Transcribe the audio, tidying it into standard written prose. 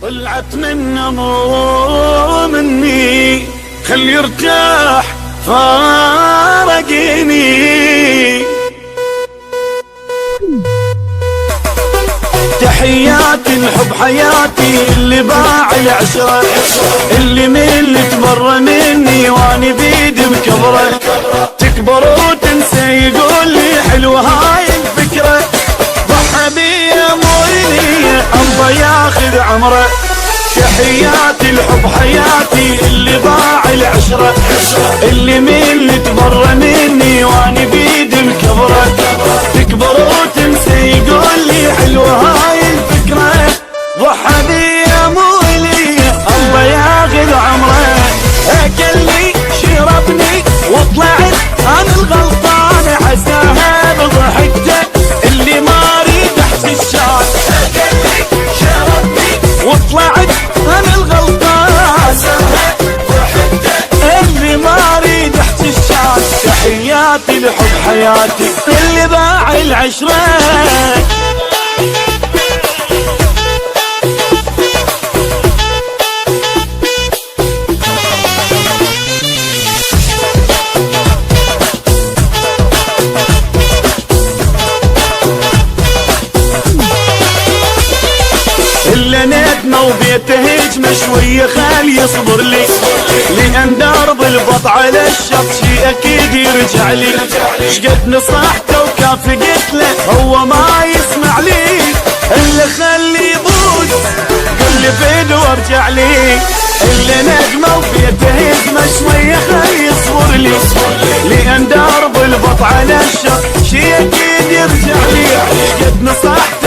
طلعت منه مو مني، خلي يرتاح فارقيني. تحياتي الحب حياتي اللي باع العشرة، اللي من تبر مني واني بيدي مكبره، تكبر وتنسى يقول لي حلوه هاي الفكره، ضحى بيا موريني الله ياخذ عمره. تحياتي الحب حياتي اللي باع العشرة، اللي من تبر مني واني بيدي مكبره، تكبر وتنسى يقول لي حلوه هاي الفكره، ضحى بيا مولي الله ياخذ عمره. اكلني شربني وطلعت انا الغلطان، عساها بضحكته اللي ما اريد احتشان. اكلني شربني وطلعت انا الغلطان، عساها بضحكته اللي ما اريد احتشان. تحياتي الحب حياتي اللي باع العشره. إلا ندمة وبيته هجمة شوية خال يصبر لي، لأن درب البط على الشط شي أكيد يرجع لي. شقد نصحته وكافي قلت له هو ما يسمع لي، إلا خلي يبوس قل لي فين وارجع لي. إلا ندمة وبيته هجمة شوية خال يصبر لي، لأن درب البط على الشط شي أكيد يرجع لي. شقد نصحته